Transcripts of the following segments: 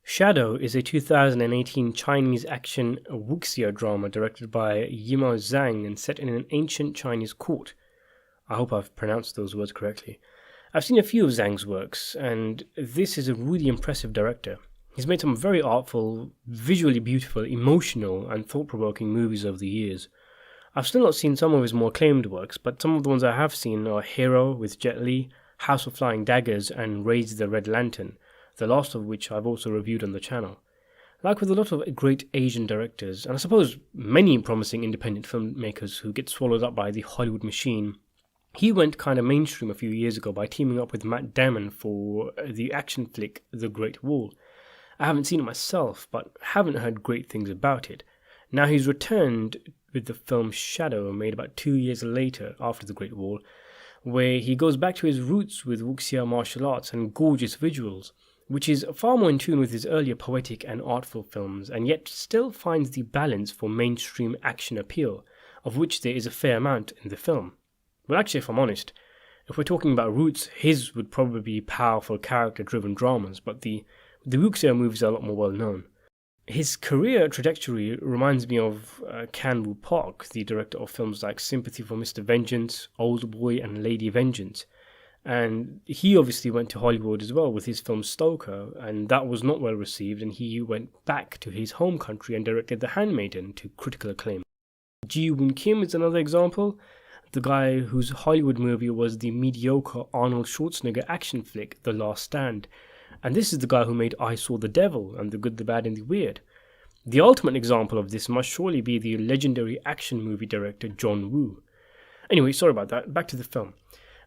Shadow is a 2018 Chinese action Wuxia drama directed by Yimou Zhang and set in an ancient Chinese court. I hope I've pronounced those words correctly. I've seen a few of Zhang's works, and this is a really impressive director. He's made some very artful, visually beautiful, emotional, and thought-provoking movies over the years. I've still not seen some of his more acclaimed works, but some of the ones I have seen are Hero with Jet Li, House of Flying Daggers, and Raise the Red Lantern, the last of which I've also reviewed on the channel. Like with a lot of great Asian directors, and I suppose many promising independent filmmakers who get swallowed up by the Hollywood machine, he went kind of mainstream a few years ago by teaming up with Matt Damon for the action flick The Great Wall. I haven't seen it myself, but haven't heard great things about it. Now he's returned with the film Shadow, made about 2 years later after The Great Wall, where he goes back to his roots with Wuxia martial arts and gorgeous visuals, which is far more in tune with his earlier poetic and artful films, and yet still finds the balance for mainstream action appeal, of which there is a fair amount in the film. Well, actually, if I'm honest, if we're talking about roots, his would probably be powerful character-driven dramas, but the Wuxia movies are a lot more well-known. His career trajectory reminds me of Kan Woo Park, the director of films like Sympathy for Mr. Vengeance, Old Boy, and Lady Vengeance. And he obviously went to Hollywood as well with his film Stoker, and that was not well received, and he went back to his home country and directed The Handmaiden to critical acclaim. Ji Woon Kim is another example, the guy whose Hollywood movie was the mediocre Arnold Schwarzenegger action flick The Last Stand, and this is the guy who made I Saw the Devil and The Good, the Bad and the Weird. The ultimate example of this must surely be the legendary action movie director John Woo. Anyway, sorry about that, back to the film.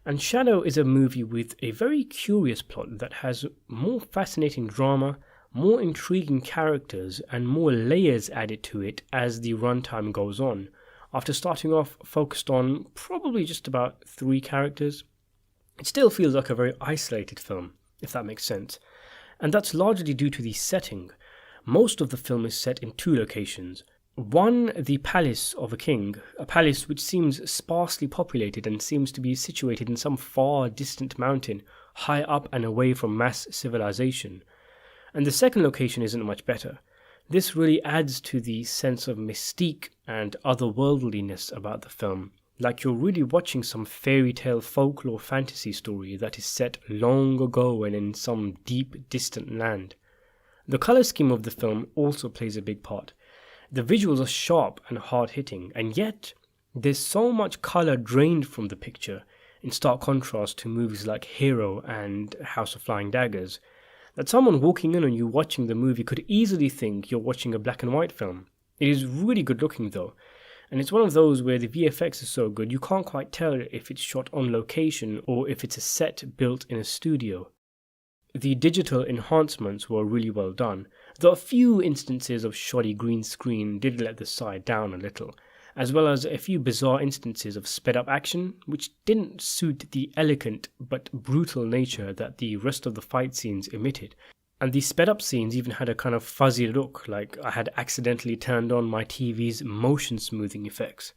And Shadow is a movie with a very curious plot that has more fascinating drama, more intriguing characters, and more layers added to it as the runtime goes on, after starting off focused on probably just about 3 characters. It still feels like a very isolated film, if that makes sense, and that's largely due to the setting. Most of the film is set in 2 locations. One, the palace of a king, a palace which seems sparsely populated and seems to be situated in some far distant mountain, high up and away from mass civilization. And the second location isn't much better. This really adds to the sense of mystique and otherworldliness about the film, like you're really watching some fairy tale folklore fantasy story that is set long ago and in some deep distant land. The colour scheme of the film also plays a big part. The visuals are sharp and hard-hitting, and yet there's so much colour drained from the picture, in stark contrast to movies like Hero and House of Flying Daggers, that someone walking in on you watching the movie could easily think you're watching a black and white film. It is really good looking though, and it's one of those where the VFX is so good you can't quite tell if it's shot on location or if it's a set built in a studio. The digital enhancements were really well done, though a few instances of shoddy green screen did let the side down a little, as well as a few bizarre instances of sped up action which didn't suit the elegant but brutal nature that the rest of the fight scenes emitted. And the sped up scenes even had a kind of fuzzy look, like I had accidentally turned on my TV's motion smoothing effects.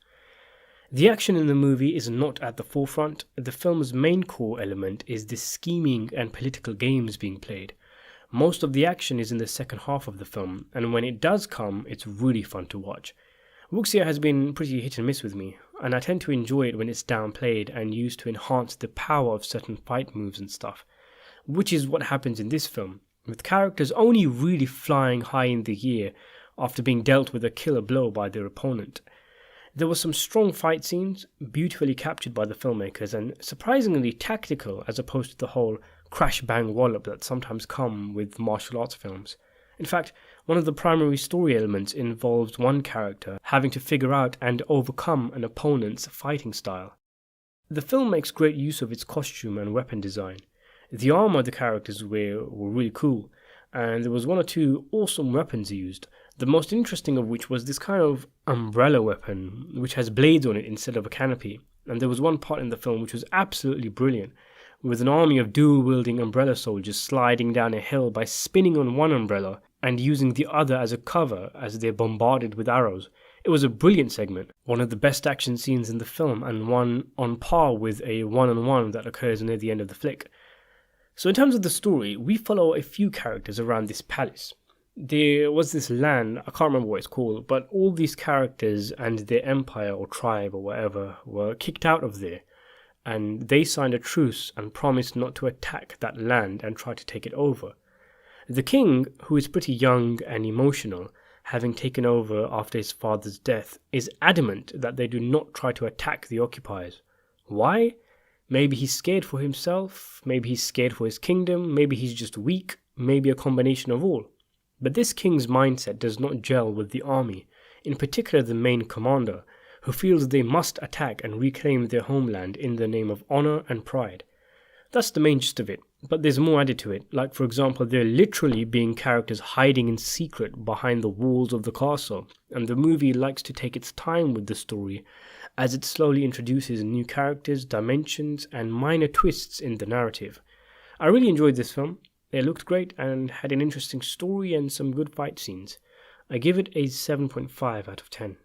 The action in the movie is not at the forefront. The film's main core element is the scheming and political games being played. Most of the action is in the second half of the film, and when it does come, it's really fun to watch. Wuxia has been pretty hit and miss with me, and I tend to enjoy it when it's downplayed and used to enhance the power of certain fight moves and stuff, which is what happens in this film, with characters only really flying high in the air after being dealt with a killer blow by their opponent. There were some strong fight scenes, beautifully captured by the filmmakers and surprisingly tactical as opposed to the whole crash-bang wallop that sometimes come with martial arts films. In fact, one of the primary story elements involves one character having to figure out and overcome an opponent's fighting style. The film makes great use of its costume and weapon design. The armor the characters wear were really cool, and there was 1 or 2 awesome weapons used, the most interesting of which was this kind of umbrella weapon, which has blades on it instead of a canopy, and there was one part in the film which was absolutely brilliant, with an army of dual-wielding umbrella soldiers sliding down a hill by spinning on one umbrella and using the other as a cover as they're bombarded with arrows. It was a brilliant segment, one of the best action scenes in the film, and one on par with a one-on-one that occurs near the end of the flick. So in terms of the story, we follow a few characters around this palace. There was this land, I can't remember what it's called, but all these characters and their empire or tribe or whatever were kicked out of there. And they signed a truce and promised not to attack that land and try to take it over. The king, who is pretty young and emotional, having taken over after his father's death, is adamant that they do not try to attack the occupiers. Why? Maybe he's scared for himself, maybe he's scared for his kingdom, maybe he's just weak, maybe a combination of all. But this king's mindset does not gel with the army, in particular the main commander, who feels they must attack and reclaim their homeland in the name of honor and pride. That's the main gist of it, but there's more added to it, like for example there literally being characters hiding in secret behind the walls of the castle, and the movie likes to take its time with the story as it slowly introduces new characters, dimensions, and minor twists in the narrative. I really enjoyed this film. It looked great and had an interesting story and some good fight scenes. I give it a 7.5 out of 10.